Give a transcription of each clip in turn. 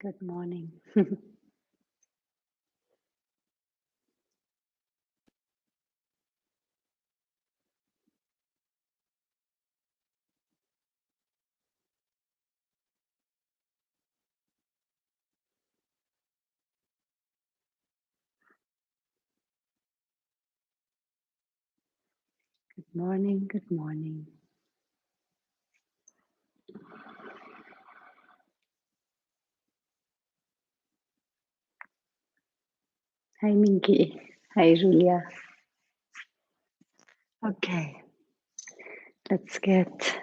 Good morning. Good morning. Good morning. Hi, Minky. Hi, Julia. Okay, let's get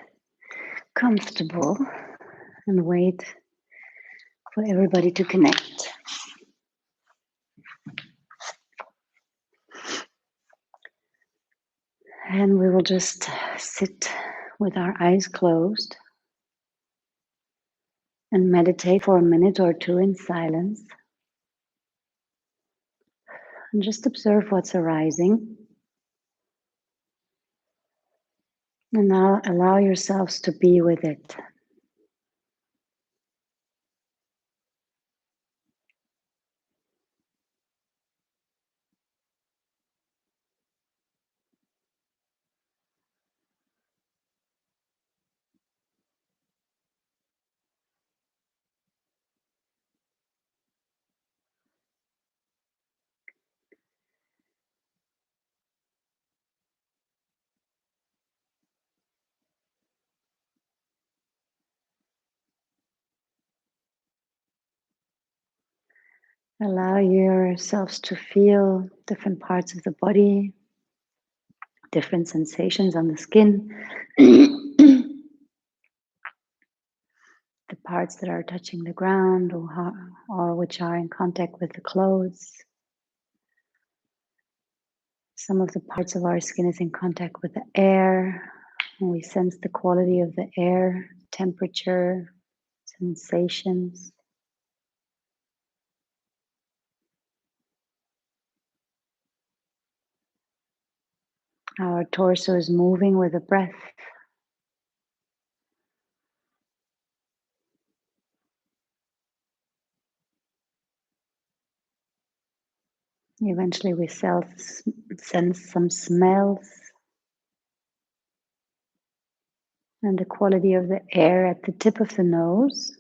comfortable and wait for everybody to connect. And we will just sit with our eyes closed and meditate for a minute or two in silence and just observe what's arising. And now allow yourselves to be with it. Allow yourselves to feel different parts of the body, different sensations on the skin, the parts that are touching the ground or which are in contact with the clothes. Some of the parts of our skin is in contact with the air, and we sense the quality of the air, temperature, sensations. Our torso is moving with the breath. Eventually we sense some smells and the quality of the air at the tip of the nose.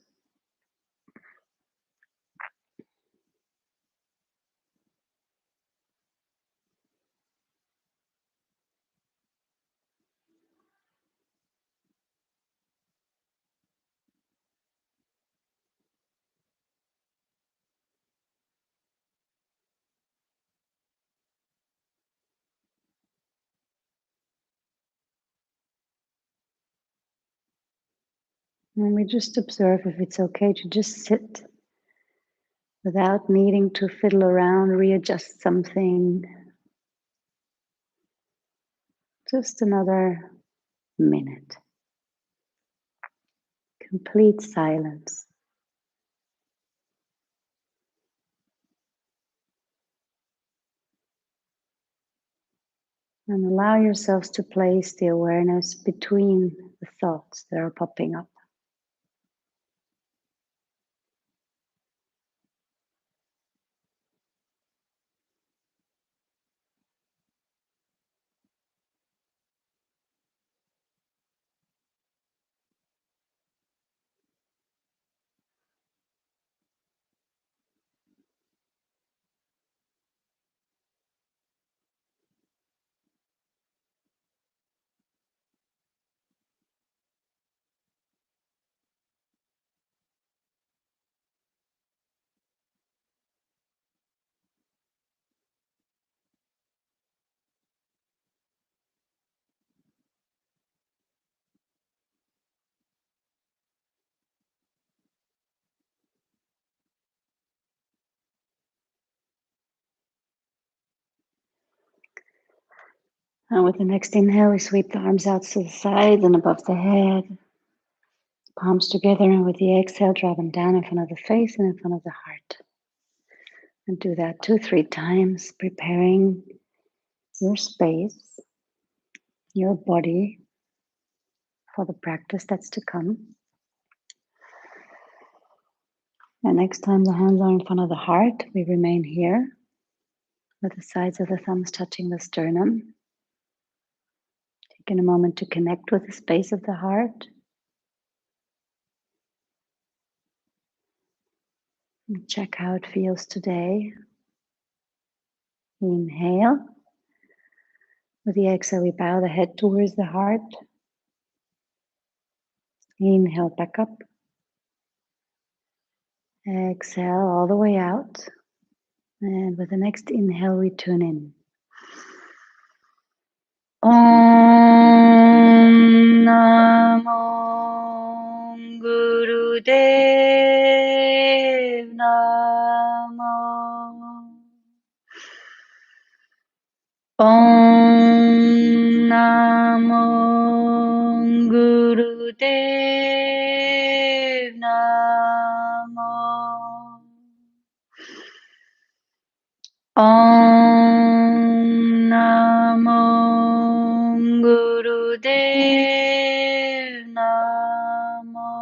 And we just observe if it's okay to just sit without needing to fiddle around, readjust something. Just another minute. Complete silence. And allow yourselves to place the awareness between the thoughts that are popping up. And with the next inhale, we sweep the arms out to the sides and above the head. Palms together, and with the exhale, draw them down in front of the face and in front of the heart. And do that 2-3 times, preparing your space, your body for the practice that's to come. And next time the hands are in front of the heart, we remain here with the sides of the thumbs touching the sternum. Taking a moment to connect with the space of the heart. And check how it feels today. Inhale. With the exhale, we bow the head towards the heart. Inhale back up. Exhale all the way out. And with the next inhale, we tune in. Om Namo Gurudev Namo. Om Namo Gurudev Namo. Om Namo Gurudev Namo.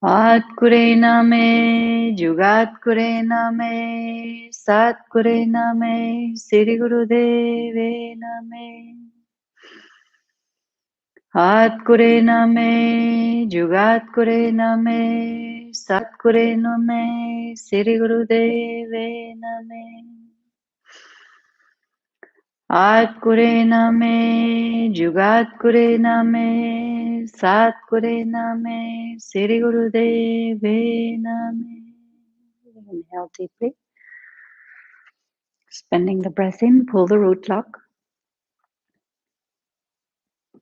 At Kure Name, Jugat Kure Name, Sat Kure Name, Sri Gurudeve Name. At Kure Name, Jugat Kure Name, Sat Kure Name, Sri Gurudeve Name. At Kure Name, Jugat Kure Name, Sat Kure Name, Sri Gurudeve Name. Inhale deeply. Spending the breath in, pull the root lock.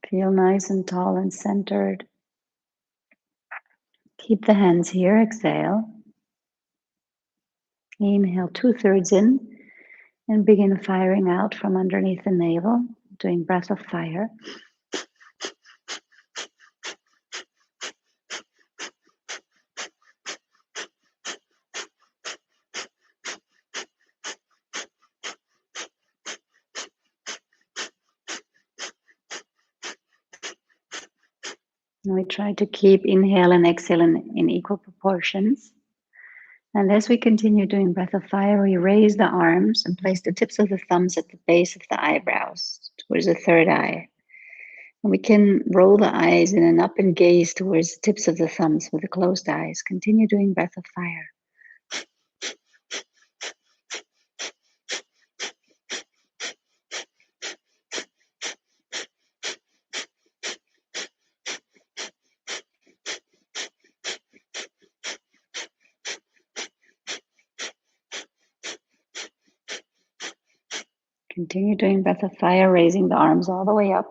Feel nice and tall and centered. Keep the hands here, exhale. Inhale 2/3 in and begin firing out from underneath the navel, doing breath of fire. And we try to keep inhale and exhale in equal proportions. And as we continue doing breath of fire, we raise the arms and place the tips of the thumbs at the base of the eyebrows, towards the third eye. And we can roll the eyes in an up and gaze towards the tips of the thumbs with the closed eyes. Continue doing breath of fire. Continue doing breath of fire, raising the arms all the way up.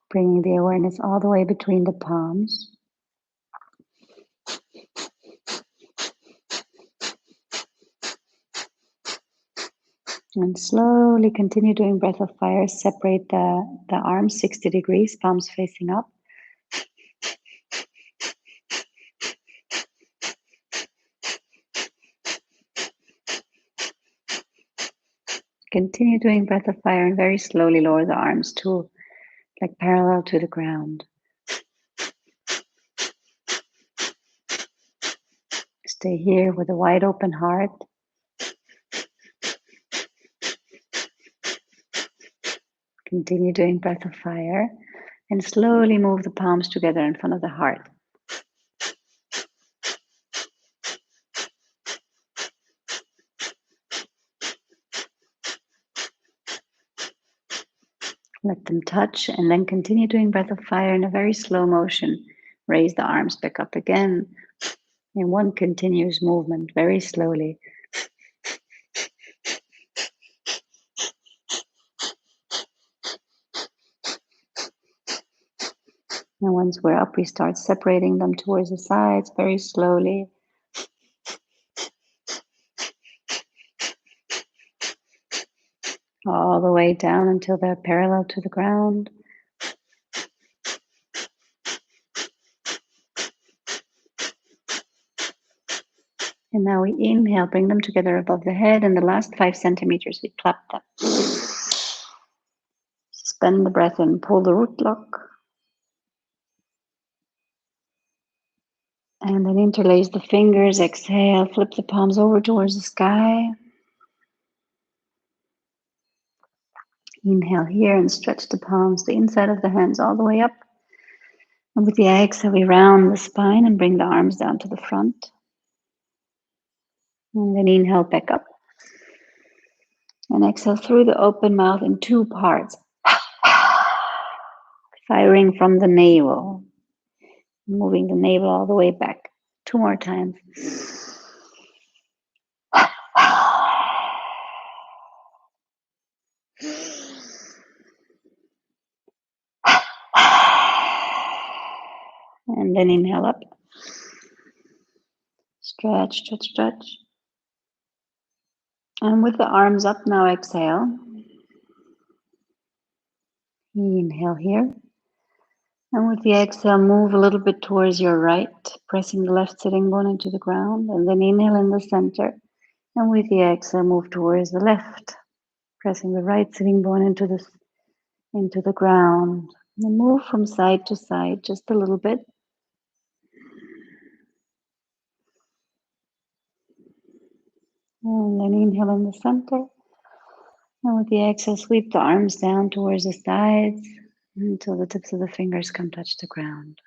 Bringing the awareness all the way between the palms. And slowly continue doing breath of fire. Separate the arms 60 degrees, palms facing up. Continue doing breath of fire and very slowly lower the arms to like parallel to the ground. Stay here with a wide open heart. Continue doing breath of fire and slowly move the palms together in front of the heart. Let them touch and then continue doing breath of fire in a very slow motion. Raise the arms back up again in one continuous movement, very slowly. And once we're up, we start separating them towards the sides very slowly. All the way down until they're parallel to the ground. And now we inhale, bring them together above the head, and the last 5 centimeters we clap them. Suspend the breath and pull the root lock. And then interlace the fingers, exhale, flip the palms over towards the sky. Inhale here and stretch the palms, the inside of the hands all the way up. And with the exhale, we round the spine and bring the arms down to the front. And then inhale back up. And exhale through the open mouth in 2 parts. Firing from the navel. Moving the navel all the way back. 2 more times. And then inhale up. Stretch, stretch, stretch. And with the arms up, now exhale. Inhale here. And with the exhale, move a little bit towards your right, pressing the left sitting bone into the ground. And then inhale in the center. And with the exhale, move towards the left, pressing the right sitting bone into the ground. And move from side to side just a little bit. And then inhale in the center. And with the exhale, sweep the arms down towards the sides until the tips of the fingers come touch the ground.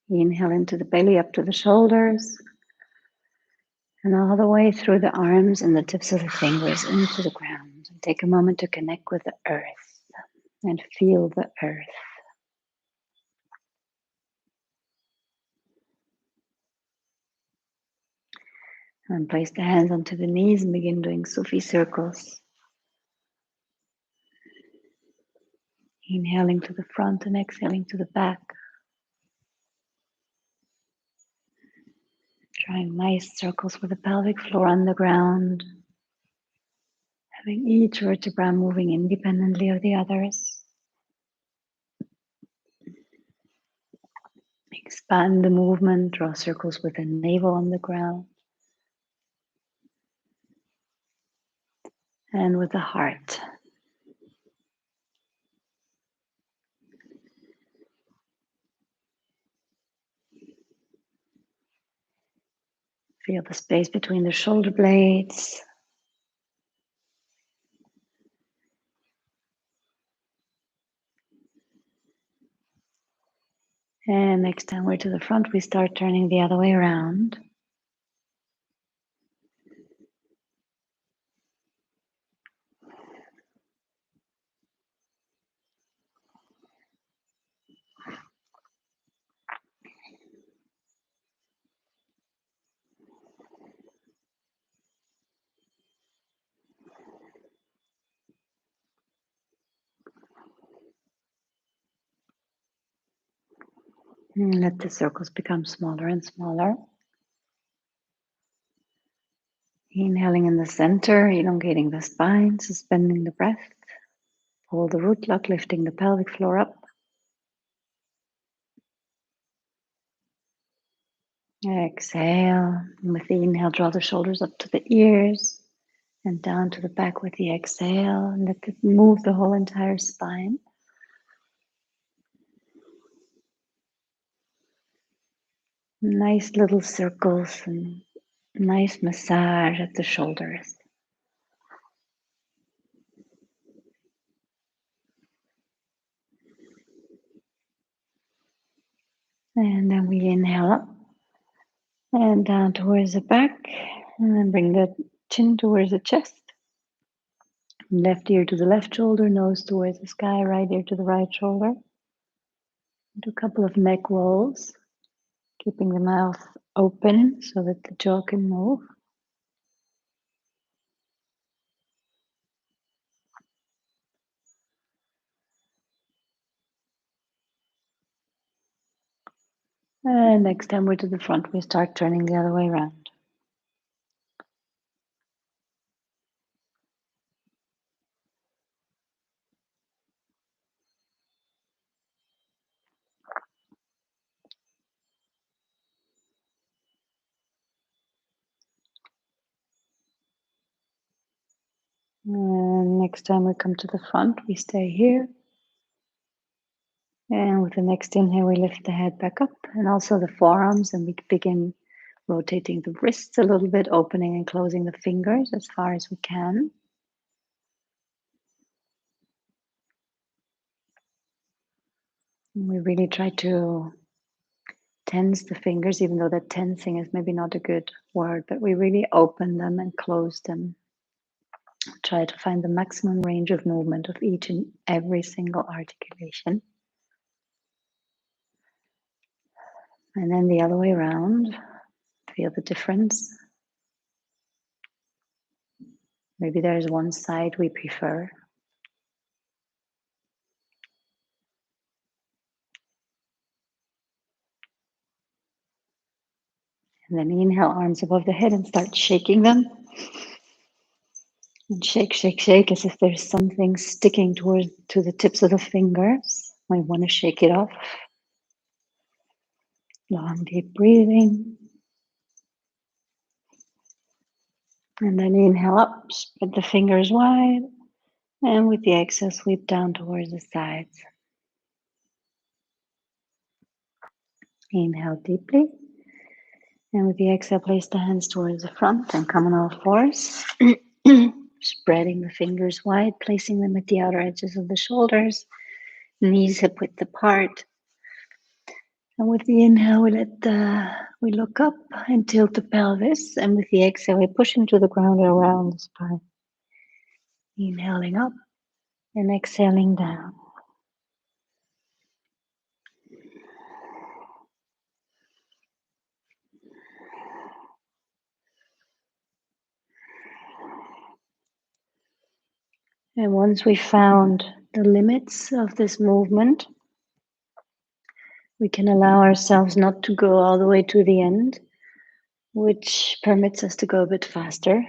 Inhale into the belly, up to the shoulders. And all the way through the arms and the tips of the fingers into the ground. And take a moment to connect with the earth and feel the earth. And place the hands onto the knees and begin doing Sufi circles. Inhaling to the front and exhaling to the back. Drawing nice circles with the pelvic floor on the ground. Having each vertebra moving independently of the others. Expand the movement, draw circles with the navel on the ground. And with the heart. Feel the space between the shoulder blades. And next time we're to the front, we start turning the other way around. And let the circles become smaller and smaller. Inhaling in the center, elongating the spine, suspending the breath. Pull the root lock, lifting the pelvic floor up. Exhale. And with the inhale, draw the shoulders up to the ears and down to the back with the exhale. And let it move the whole entire spine. Nice little circles and nice massage at the shoulders. And then we inhale up and down towards the back. And then bring the chin towards the chest. Left ear to the left shoulder, nose towards the sky, right ear to the right shoulder. Do a couple of neck rolls, keeping the mouth open so that the jaw can move. And next time we're to the front, we start turning the other way around. Next time we come to the front, we stay here. And with the next inhale, we lift the head back up and also the forearms, and we begin rotating the wrists a little bit, opening and closing the fingers as far as we can. And we really try to tense the fingers, even though that tensing is maybe not a good word, but we really open them and close them. Try to find the maximum range of movement of each and every single articulation. And then the other way around, feel the difference. Maybe there's one side we prefer. And then inhale, arms above the head, and start shaking them. And shake, shake, shake, as if there's something sticking to the tips of the fingers. We want to shake it off. Long, deep breathing. And then inhale up, spread the fingers wide. And with the exhale, sweep down towards the sides. Inhale deeply. And with the exhale, place the hands towards the front and come on all fours. Spreading the fingers wide, placing them at the outer edges of the shoulders. Knees hip width apart. And with the inhale, we look up and tilt the pelvis. And with the exhale, we push into the ground and around the spine. Inhaling up and exhaling down. And once we found the limits of this movement, we can allow ourselves not to go all the way to the end, which permits us to go a bit faster.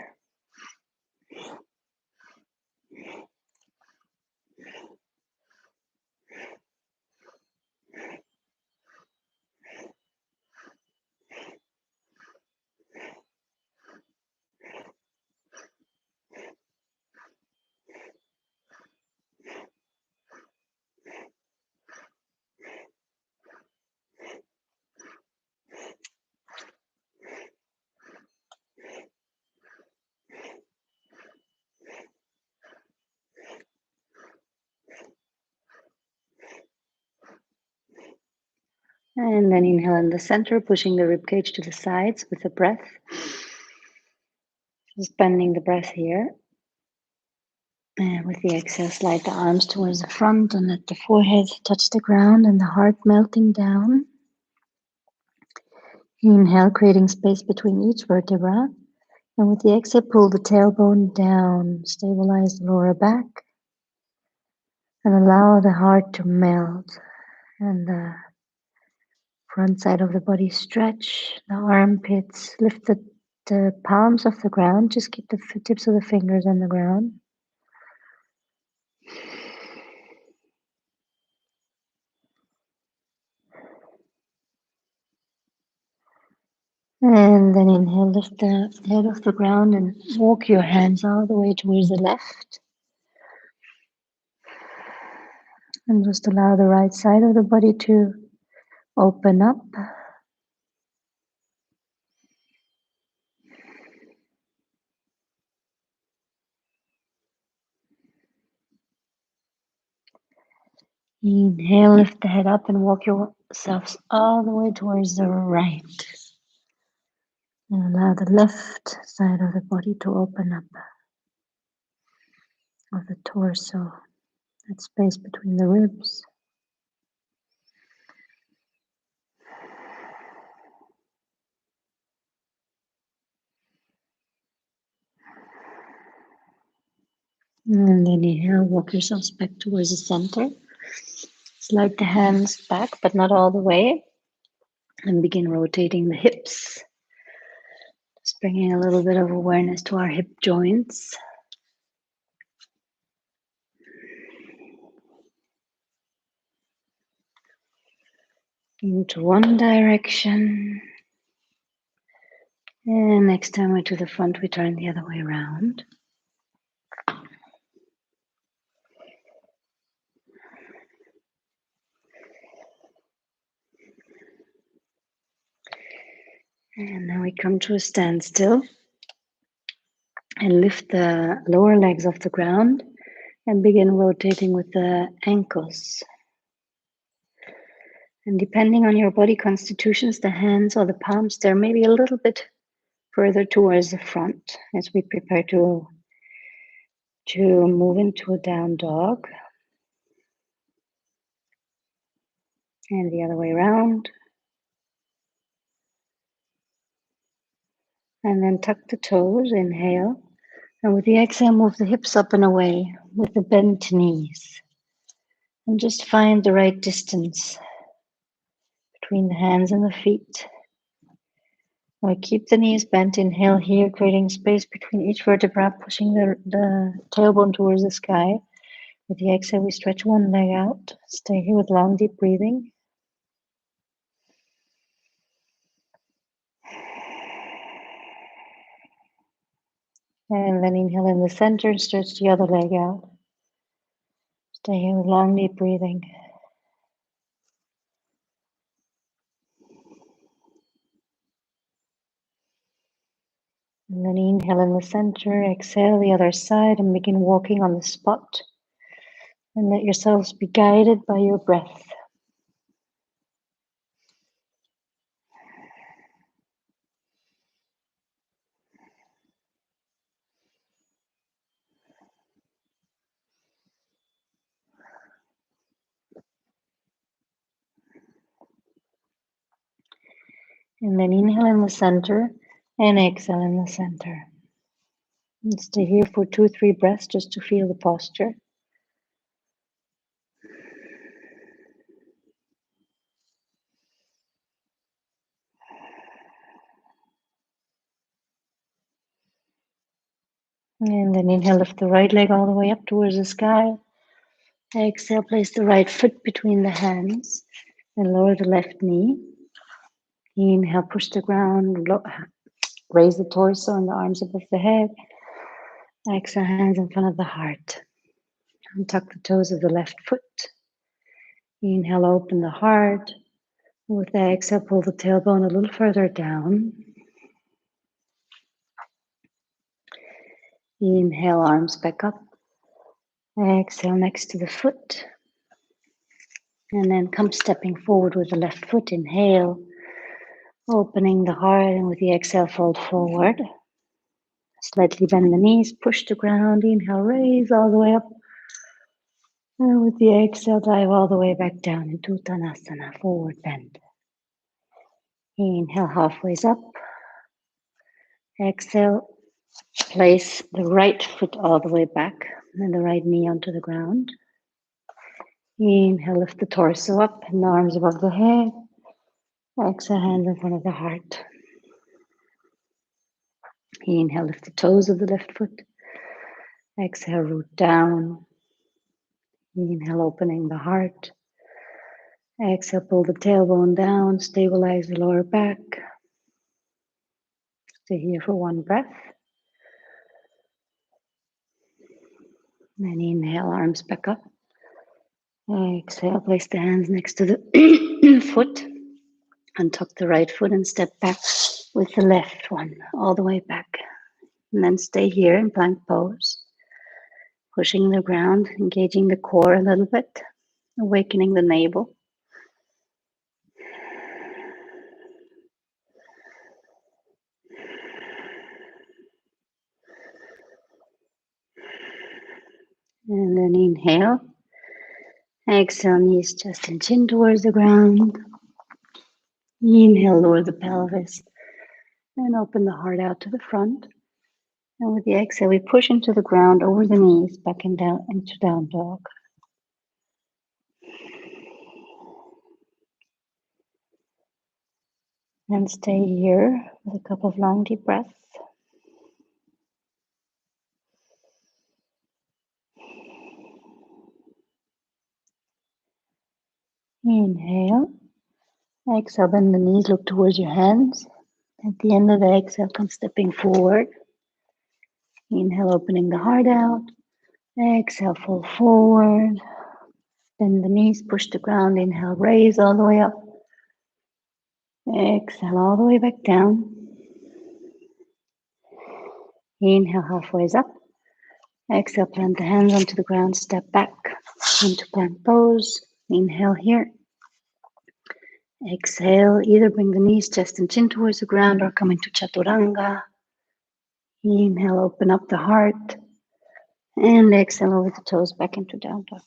And then inhale in the center, pushing the ribcage to the sides with the breath. Just bending the breath here. And with the exhale, slide the arms towards the front and let the forehead touch the ground and the heart melting down. Inhale, creating space between each vertebra. And with the exhale, pull the tailbone down, stabilize the lower back, and allow the heart to melt and the front side of the body stretch, the armpits, lift the palms off the ground, just keep the tips of the fingers on the ground. And then inhale, lift the head off the ground and walk your hands all the way towards the left. And just allow the right side of the body to open up. Inhale, lift the head up and walk yourselves all the way towards the right. And allow the left side of the body to open up. Of the torso, that space between the ribs. And then inhale, walk yourselves back towards the center. Slide the hands back, but not all the way. And begin rotating the hips. Just bringing a little bit of awareness to our hip joints. Into one direction. And next time we're to the front, we turn the other way around. And now we come to a standstill and lift the lower legs off the ground and begin rotating with the ankles. And depending on your body constitutions, the hands or the palms, they're maybe a little bit further towards the front as we prepare to move into a down dog. And the other way around. And then tuck the toes, inhale. And with the exhale, move the hips up and away with the bent knees. And just find the right distance between the hands and the feet. We keep the knees bent, inhale here, creating space between each vertebra, pushing the tailbone towards the sky. With the exhale, we stretch one leg out. Stay here with long, deep breathing. And then inhale in the center and stretch the other leg out. Stay here with long, deep breathing. And then inhale in the center, exhale the other side, and begin walking on the spot. And let yourselves be guided by your breath. And then inhale in the center and exhale in the center. And stay here for 2-3 breaths just to feel the posture. And then inhale, lift the right leg all the way up towards the sky. Exhale, place the right foot between the hands and lower the left knee. Inhale, push the ground, raise the torso and the arms above the head. Exhale, hands in front of the heart. And tuck the toes of the left foot. Inhale, open the heart. With the exhale, pull the tailbone a little further down. Inhale, arms back up. Exhale, next to the foot. And then come stepping forward with the left foot. Inhale, opening the heart, and with the exhale, fold forward. Slightly bend the knees, push the ground. Inhale, raise all the way up. And with the exhale, dive all the way back down into Uttanasana, forward bend. Inhale, halfway up. Exhale, place the right foot all the way back and the right knee onto the ground. Inhale, lift the torso up and the arms above the head. Exhale, hands in front of the heart. Inhale, lift the toes of the left foot. Exhale, root down. Inhale, opening the heart. Exhale, pull the tailbone down, stabilize the lower back. Stay here for one breath. And inhale, arms back up. Exhale, place the hands next to the foot. And tuck the right foot and step back with the left one all the way back. And then stay here in plank pose. Pushing the ground, engaging the core a little bit. Awakening the navel. And then inhale. Exhale, knees, chest, and chin towards the ground. Inhale, lower the pelvis. And open the heart out to the front. And with the exhale, we push into the ground over the knees, back and down into down dog. And stay here with a couple of long, deep breaths. Inhale. Exhale, bend the knees, look towards your hands. At the end of the exhale, come stepping forward. Inhale, opening the heart out. Exhale, fold forward. Bend the knees, push the ground. Inhale, raise all the way up. Exhale all the way back down. Inhale, halfway up. Exhale, plant the hands onto the ground, step back into plank pose. Inhale here. Exhale, either bring the knees, chest and chin towards the ground or come into chaturanga. Inhale, open up the heart. And exhale over the toes back into down dog.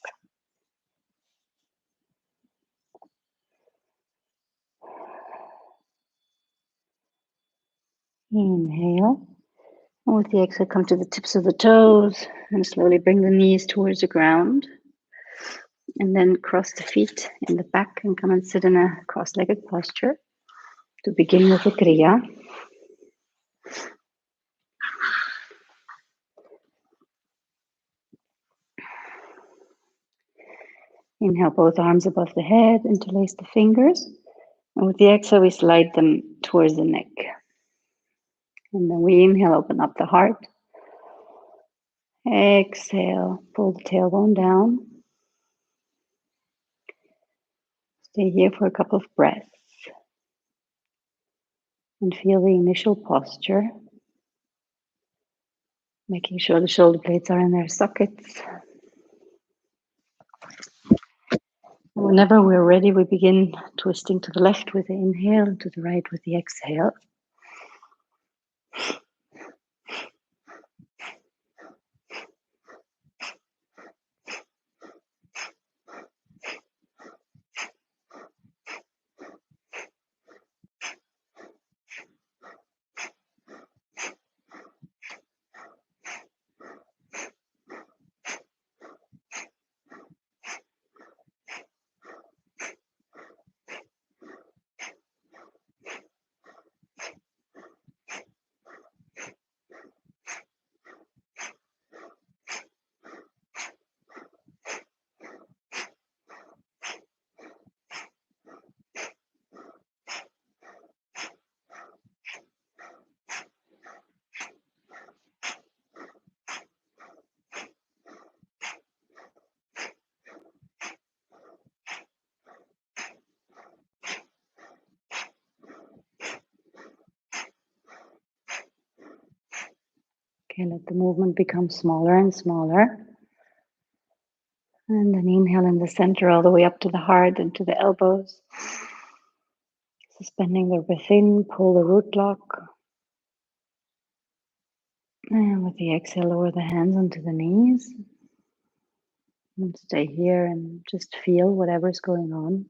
Inhale. And with the exhale, come to the tips of the toes and slowly bring the knees towards the ground. And then cross the feet in the back and come and sit in a cross-legged posture to begin with the Kriya. Inhale, both arms above the head, interlace the fingers. And with the exhale, we slide them towards the neck. And then we inhale, open up the heart. Exhale, pull the tailbone down. Stay here for a couple of breaths. And feel the initial posture. Making sure the shoulder blades are in their sockets. Whenever we're ready, we begin twisting to the left with the inhale and to the right with the exhale. Okay, let the movement become smaller and smaller. And then inhale in the center all the way up to the heart and to the elbows. Suspending the breath in, pull the root lock. And with the exhale, lower the hands onto the knees. And stay here and just feel whatever's going on.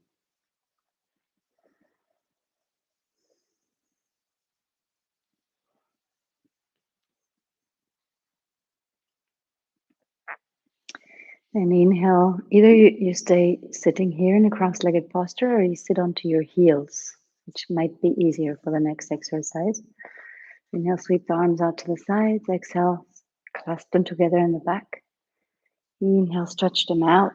And inhale, either you stay sitting here in a cross-legged posture or you sit onto your heels, which might be easier for the next exercise. Inhale, sweep the arms out to the sides. Exhale, clasp them together in the back. Inhale, stretch them out.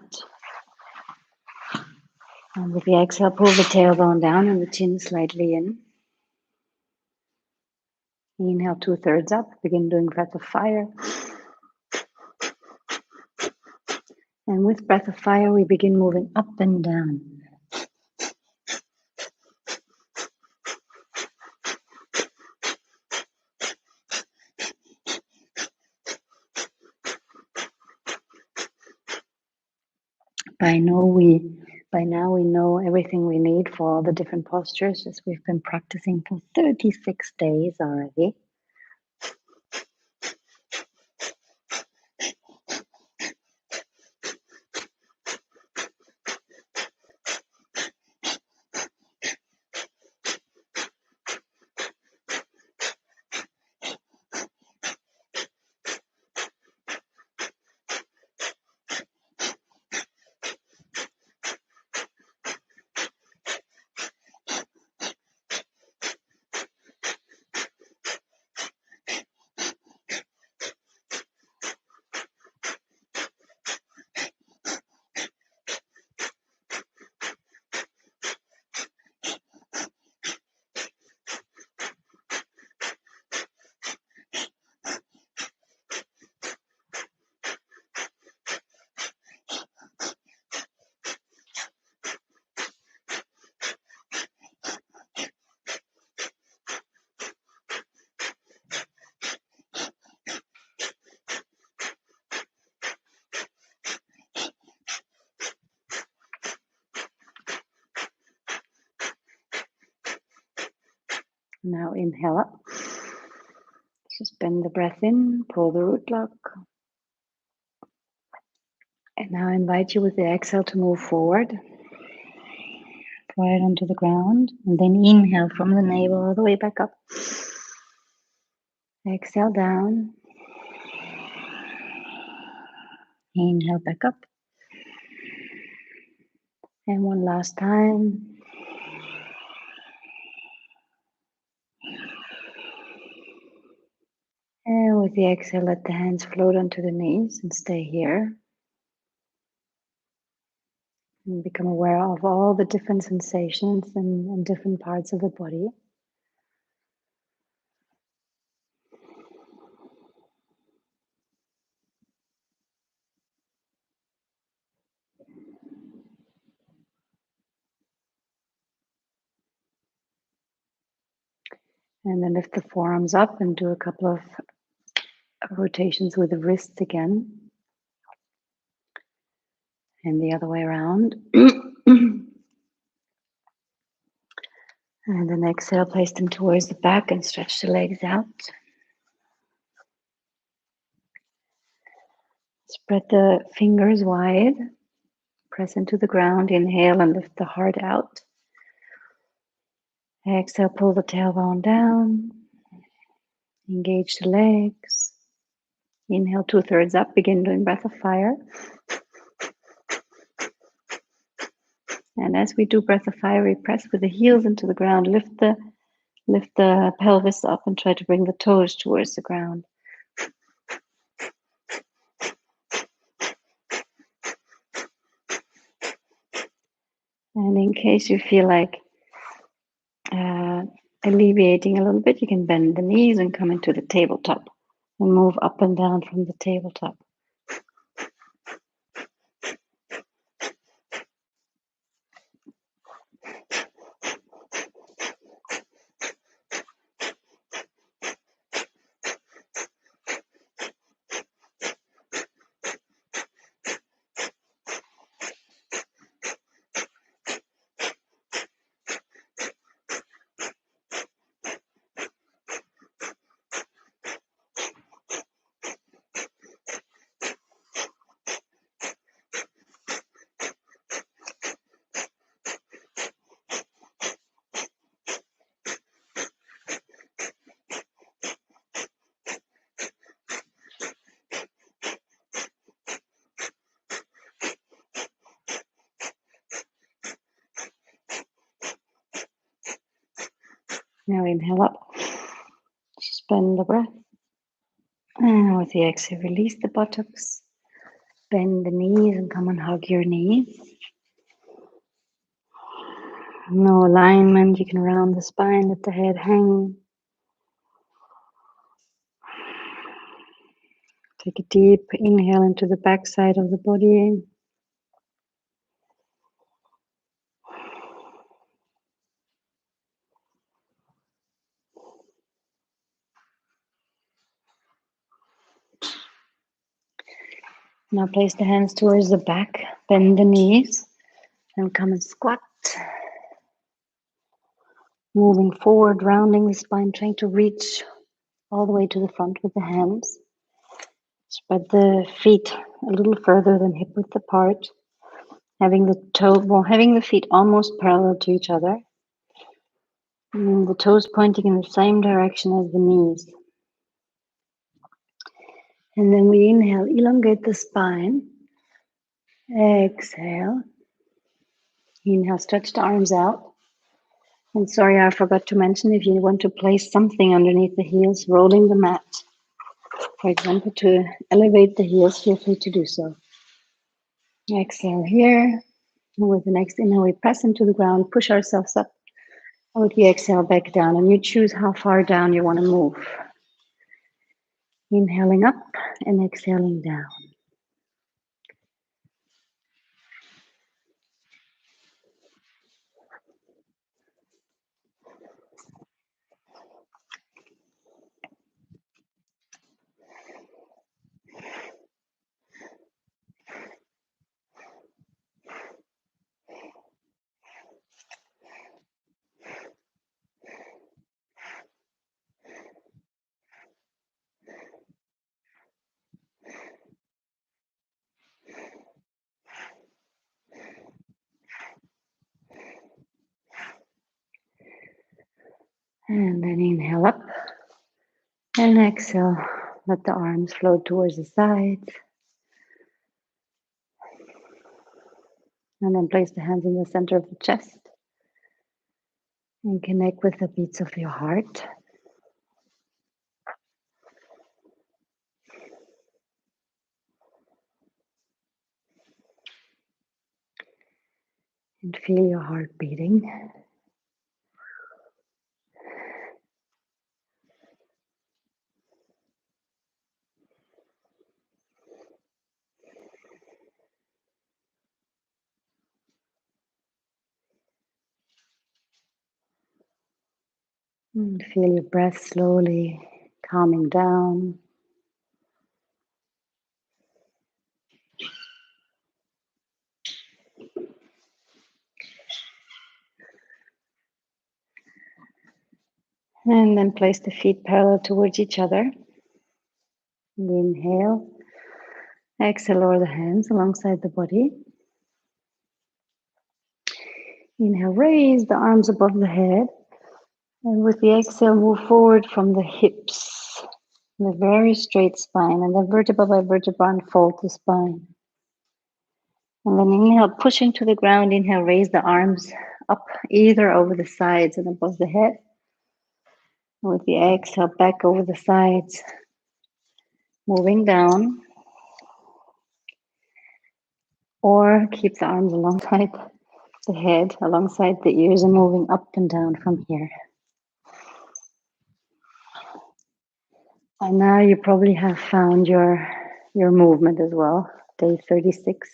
And with the exhale, pull the tailbone down and the chin slightly in. Inhale, 2/3 up. Begin doing breath of fire. And with breath of fire, we begin moving up and down. By now we know everything we need for all the different postures, as we've been practicing for 36 days already. Now inhale up. Suspend the breath in, pull the root lock. And now I invite you with the exhale to move forward. Right onto the ground. And then inhale from the navel all the way back up. Exhale down. Inhale back up. And one last time. And with the exhale, let the hands float onto the knees and stay here. And become aware of all the different sensations and different parts of the body. And then lift the forearms up and do a couple of rotations with the wrists again. And the other way around. And then exhale, place them towards the back and stretch the legs out. Spread the fingers wide. Press into the ground. Inhale and lift the heart out. Exhale, pull the tailbone down. Engage the legs. Inhale, 2/3 up. Begin doing breath of fire. And as we do breath of fire, we press with the heels into the ground. Lift the pelvis up and try to bring the toes towards the ground. And in case you feel like alleviating a little bit, you can bend the knees and come into the tabletop and move up and down from the tabletop. Now inhale up, suspend the breath, and with the exhale, release the buttocks, bend the knees and come and hug your knees. No alignment, you can round the spine, let the head hang. Take a deep inhale into the back side of the body. Now place the hands towards the back, bend the knees, and come and squat. Moving forward, rounding the spine, trying to reach all the way to the front with the hands. Spread the feet a little further than hip width apart, having the feet almost parallel to each other. And the toes pointing in the same direction as the knees. And then we inhale, elongate the spine. Exhale. Inhale, stretch the arms out. And sorry, I forgot to mention, if you want to place something underneath the heels, rolling the mat, for example, to elevate the heels, feel free to do so. Exhale here. And with the next inhale, we press into the ground, push ourselves up. And with the exhale, back down. And you choose how far down you want to move. Inhaling up and exhaling down. And then inhale up. And exhale, let the arms float towards the sides. And then place the hands in the center of the chest. And connect with the beats of your heart. And feel your heart beating. And feel your breath slowly calming down. And then place the feet parallel towards each other. And inhale. Exhale, lower the hands alongside the body. Inhale, raise the arms above the head. And with the exhale, move forward from the hips. And a very straight spine. And then vertebra by vertebra, unfold the spine. And then inhale, push into the ground. Inhale, raise the arms up either over the sides and above the head. And with the exhale, back over the sides. Moving down. Or keep the arms alongside the head, alongside the ears, and moving up and down from here. And now you probably have found your movement as well. Day 36.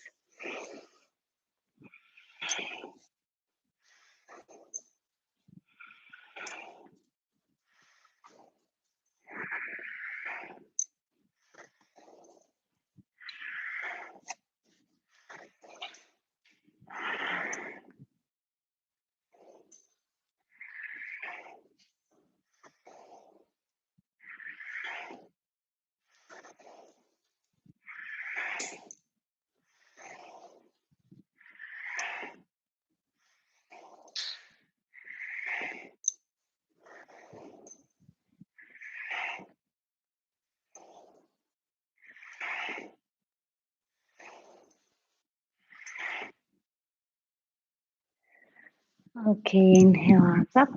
Okay, inhale, arms up.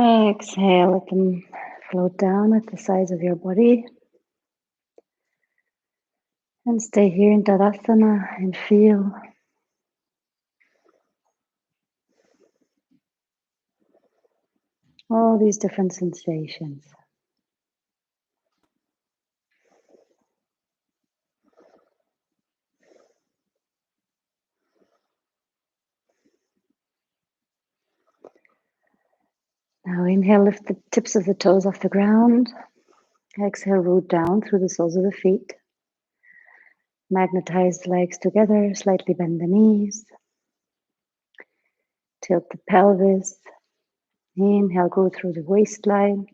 Exhale, let them float down at the sides of your body. And stay here in Tadasana and feel all these different sensations. Now inhale, lift the tips of the toes off the ground. Exhale, root down through the soles of the feet. Magnetize the legs together, slightly bend the knees. Tilt the pelvis. Inhale, go through the waistline.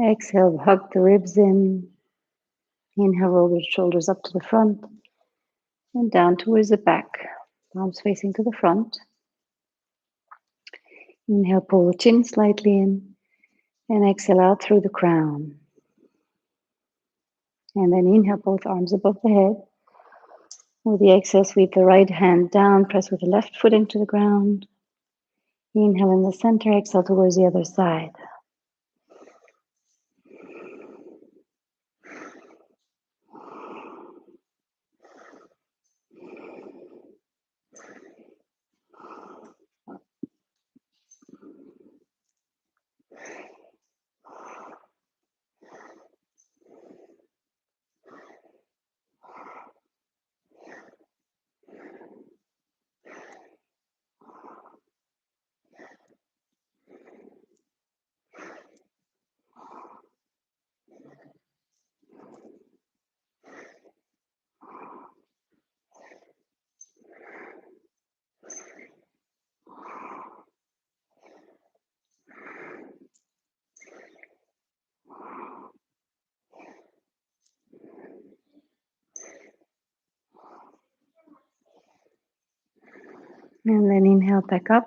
Exhale, hug the ribs in. Inhale, roll the shoulders up to the front and down towards the back. Palms facing to the front. Inhale, pull the chin slightly in. And exhale out through the crown. And then inhale, both arms above the head. With the exhale, sweep the right hand down. Press with the left foot into the ground. Inhale in the center. Exhale towards the other side. And then inhale back up.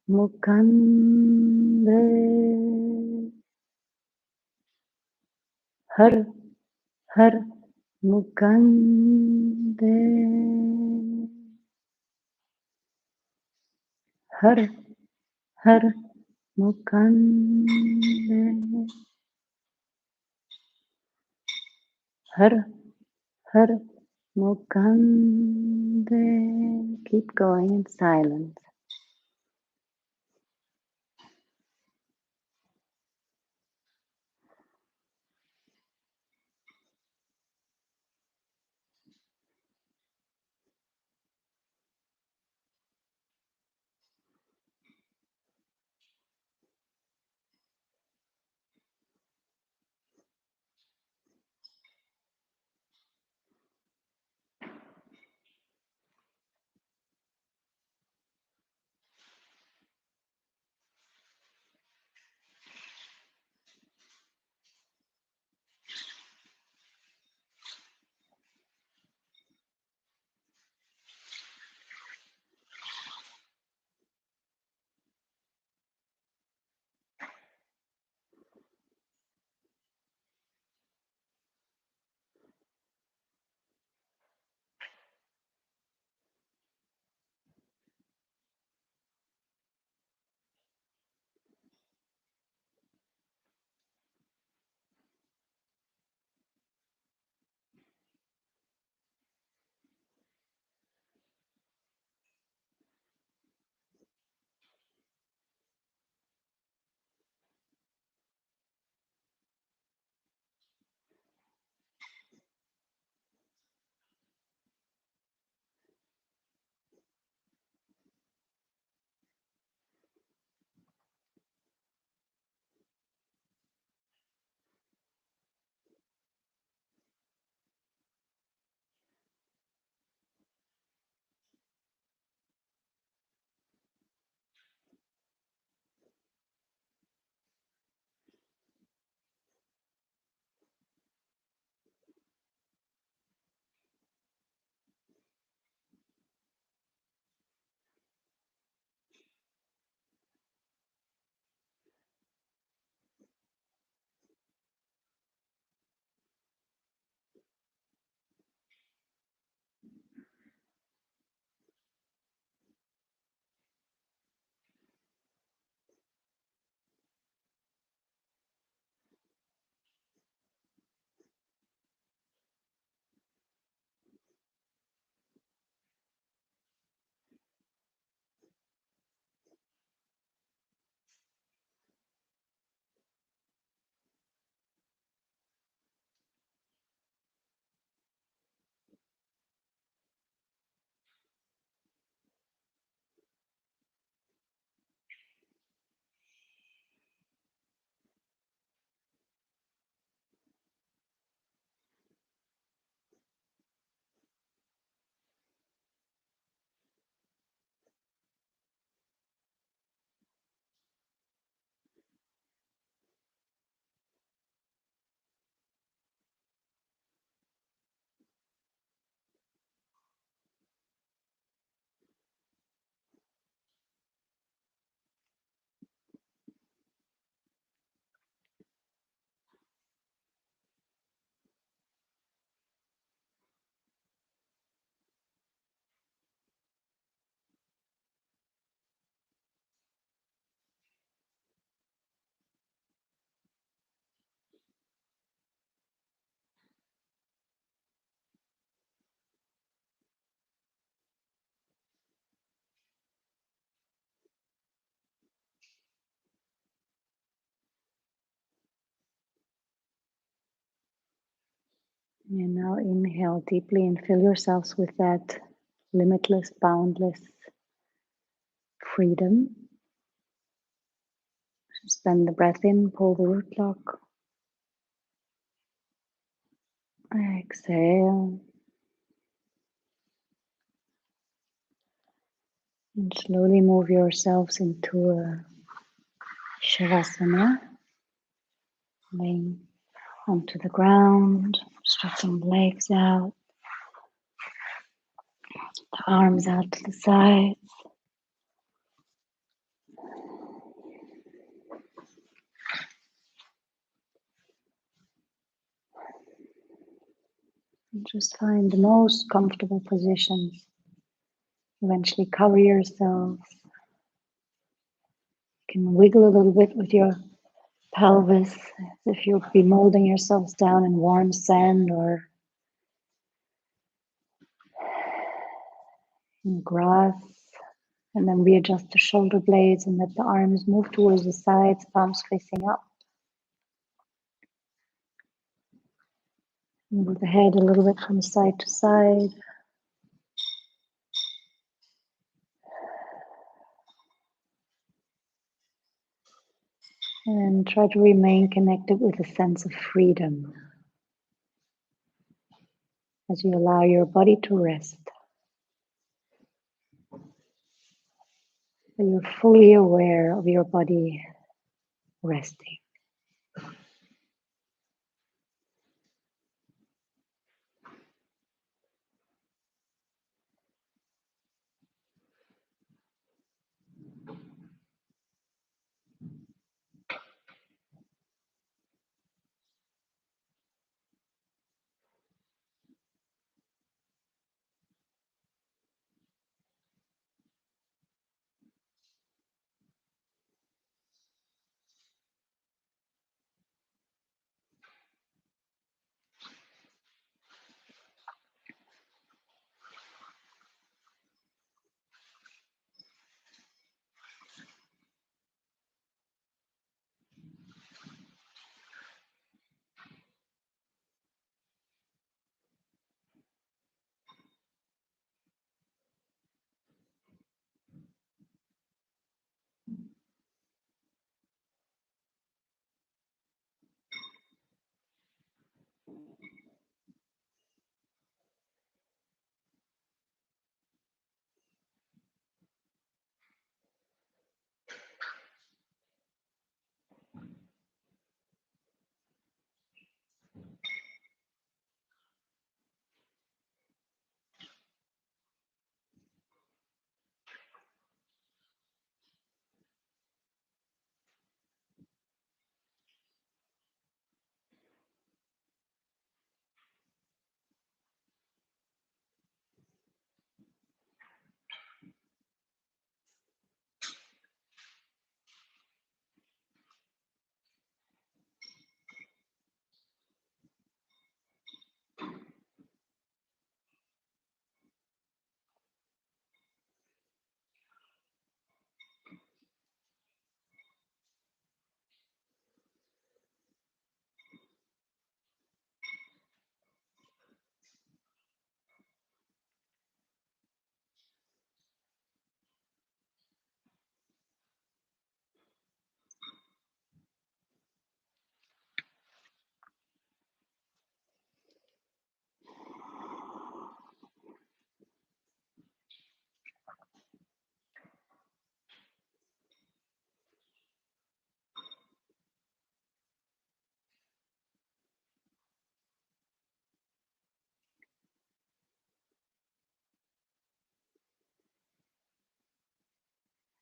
Mukande. Har Har Mukande. Har Har Mukande. Har Har Mukande. Keep going in silence. And now inhale deeply and fill yourselves with that limitless, boundless freedom. Suspend the breath in, pull the root lock. Exhale. And slowly move yourselves into a shavasana, laying onto the ground, stretching the legs out, the arms out to the side. Just find the most comfortable positions. Eventually cover yourself. You can wiggle a little bit with your pelvis as if you'll be molding yourselves down in warm sand or in grass. And then readjust the shoulder blades and let the arms move towards the sides, palms facing up. Move the head a little bit from side to side. And try to remain connected with a sense of freedom as you allow your body to rest. So you're fully aware of your body resting.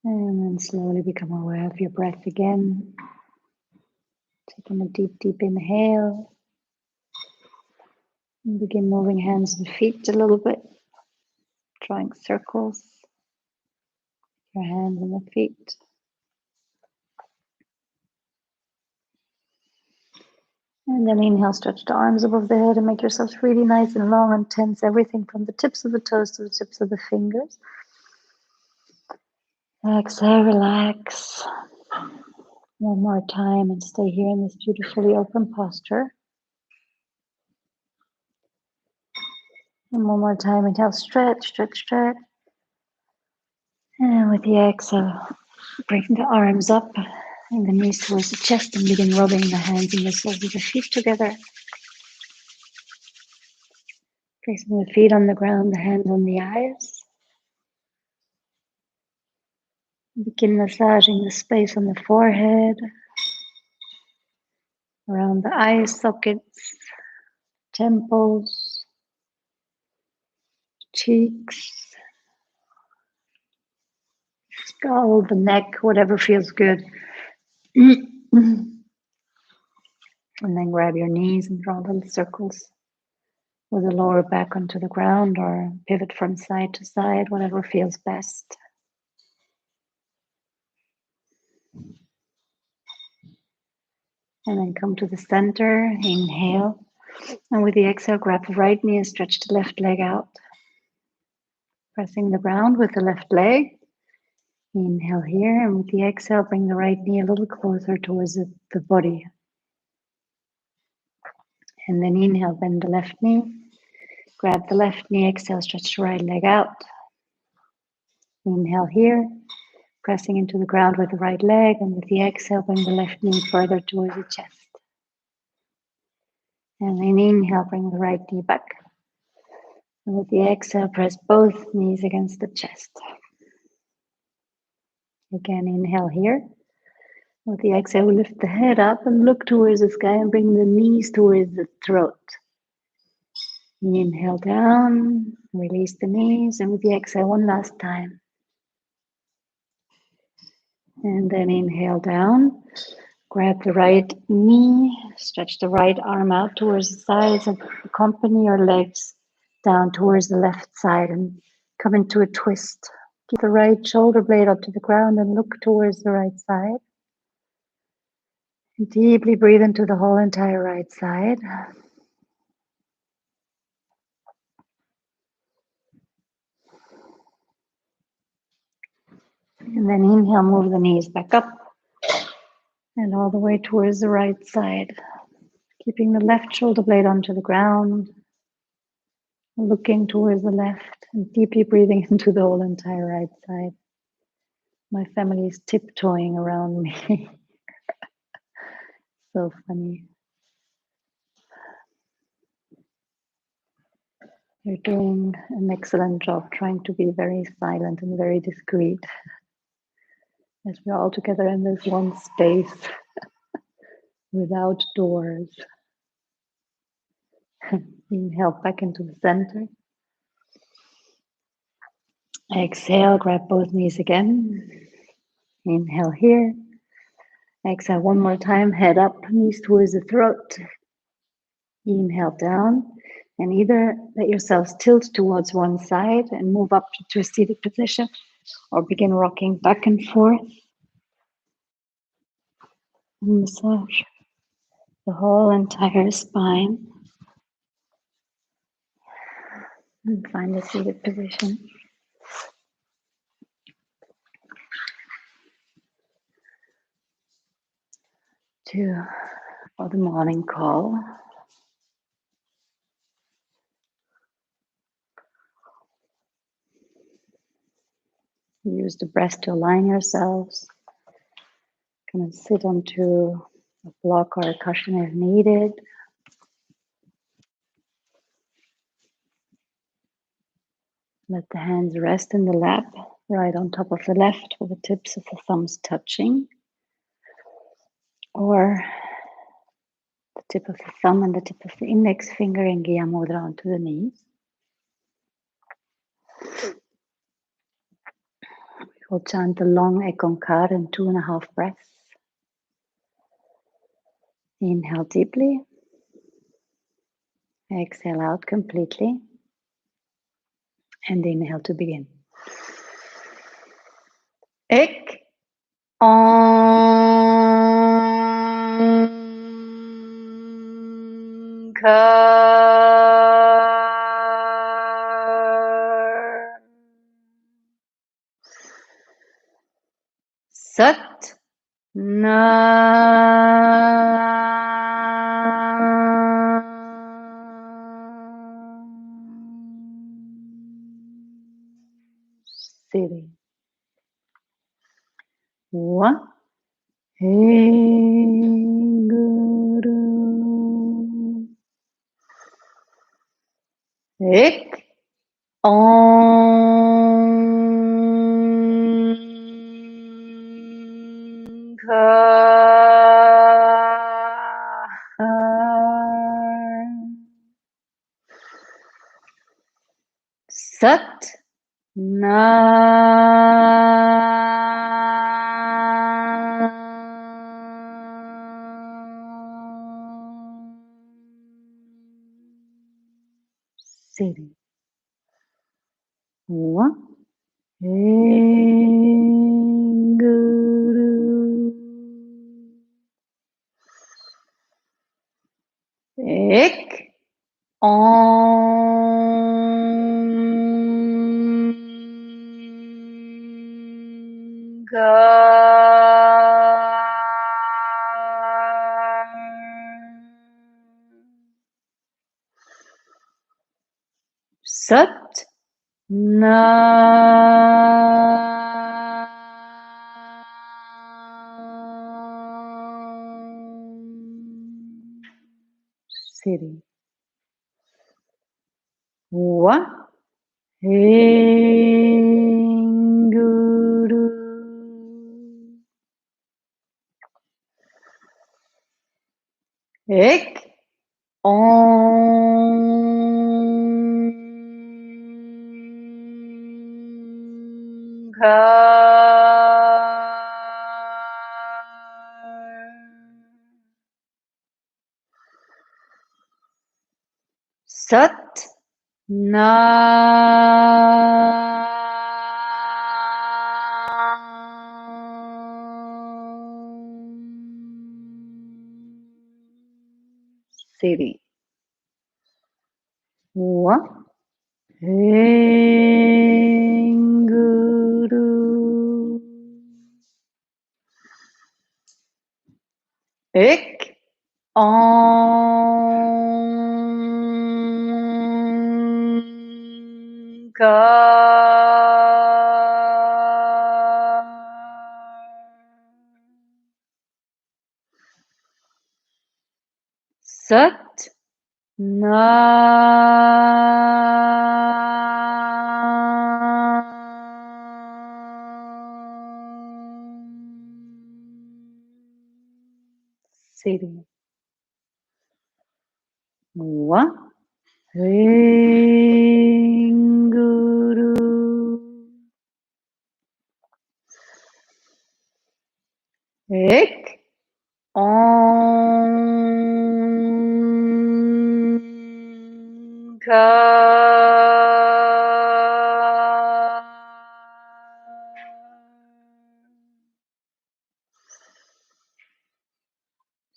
And then slowly become aware of your breath again. Taking a deep, deep inhale. And begin moving hands and feet a little bit. Drawing circles. Your hands and the feet. And then inhale, stretch the arms above the head and make yourselves really nice and long and tense everything from the tips of the toes to the tips of the fingers. Exhale, relax. One more time and stay here in this beautifully open posture. And one more time, inhale, stretch, stretch, stretch. And with the exhale, bring the arms up and the knees towards the chest and begin rubbing the hands and the soles of the feet together. Placing the feet on the ground, the hands on the eyes. Begin massaging the space on the forehead, around the eye sockets, temples, cheeks, skull, the neck, whatever feels good. And then grab your knees and draw little circles with the lower back onto the ground or pivot from side to side, whatever feels best. And then come to the center, inhale. And with the exhale, grab the right knee and stretch the left leg out. Pressing the ground with the left leg. Inhale here, and with the exhale, bring the right knee a little closer towards the body. And then inhale, bend the left knee. Grab the left knee, exhale, stretch the right leg out. Inhale here, pressing into the ground with the right leg, and with the exhale, bring the left knee further towards the chest. And then inhale, bring the right knee back. And with the exhale, press both knees against the chest. Again, inhale here. With the exhale, lift the head up and look towards the sky and bring the knees towards the throat. Inhale down, release the knees, and with the exhale, one last time. And then inhale down, grab the right knee, stretch the right arm out towards the sides and accompany your legs down towards the left side and come into a twist. Keep the right shoulder blade up to the ground and look towards the right side. And deeply breathe into the whole entire right side. And then inhale, move the knees back up and all the way towards the right side. Keeping the left shoulder blade onto the ground, looking towards the left and deeply breathing into the whole entire right side. My family is tiptoeing around me. So funny. You're doing an excellent job trying to be very silent and very discreet as we're all together in this one space without doors. Inhale back into the center. Exhale, grab both knees again. Inhale here. Exhale one more time, head up, knees towards the throat. Inhale down, and either let yourselves tilt towards one side and move up to a seated position, or begin rocking back and forth. And massage the whole entire spine. And find a seated position. For the morning call. Use the breath to align yourselves. Kind of sit onto a block or a cushion if needed. Let the hands rest in the lap, right on top of the left, with the tips of the thumbs touching. Or the tip of the thumb and the tip of the index finger in Gya Mudra onto the knees. We'll chant the long Ekonkar in 2.5 breaths. Inhale deeply. Exhale out completely. And inhale to begin. Ek. Sat Na Siri. One. Hey Guru. Ek. Sat Na sitting. One. Guru. Ek. Sat Nam. Sitting. Wa. Guru. Ek. Sat Siri. Wa. Guru. Ek. Sat Sitting. Wa. Guru. Ek.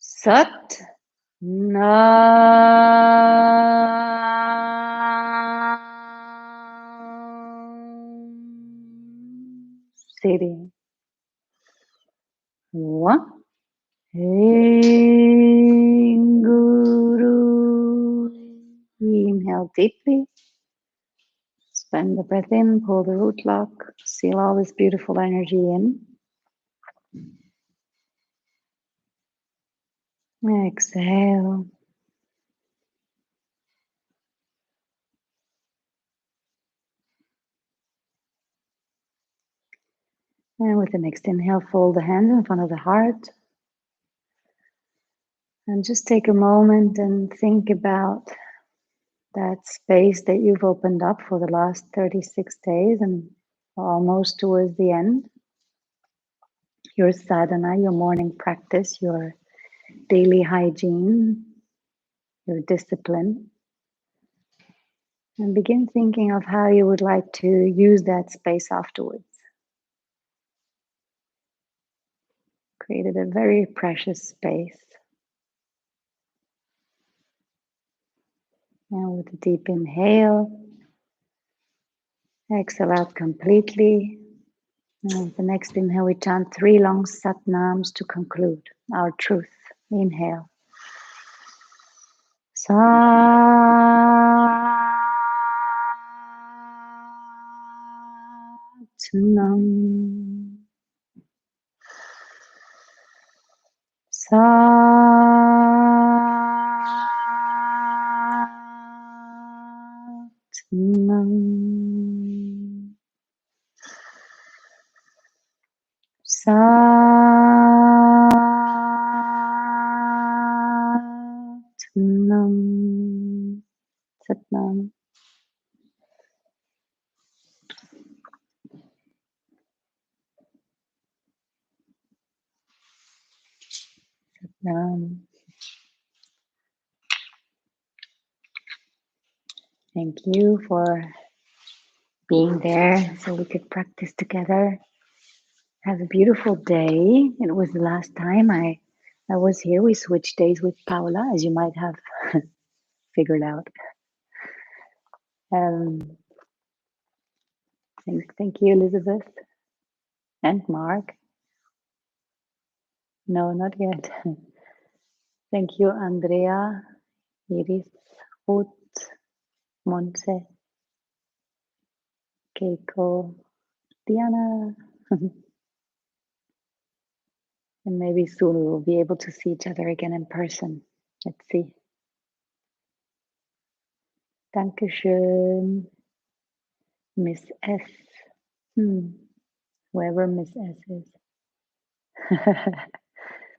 Sat Sitting. Wa. Guru. Inhale deeply. Spend the breath in, pull the root lock, seal all this beautiful energy in. Exhale. And with the next inhale, fold the hands in front of the heart. And just take a moment and think about that space that you've opened up for the last 36 days and almost towards the end. Your sadhana, your morning practice, your daily hygiene, your discipline. And begin thinking of how you would like to use that space afterwards. Created a very precious space. And with a deep inhale, exhale out completely. And with the next inhale, we chant 3 long satnams to conclude our truth. Inhale. Satnam. Satnam. Satnam. Satnam. Satnam. Thank you for being there so we could practice together. Have a beautiful day. It was the last time I was here. We switched days with Paula, as you might have figured out. Thank you, Elizabeth and Mark. No, not yet. Thank you, Andrea, Iris, Ruth, Monse, Keiko, Diana. And maybe soon we will be able to see each other again in person. Let's see. Dankeschön, Miss S. Whoever Miss S is.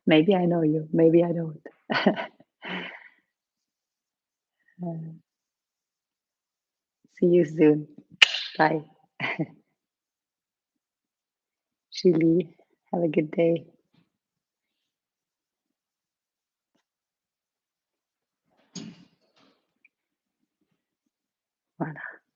Maybe I know you, maybe I don't. See you soon. Bye. Julie, have a good day. Voilà.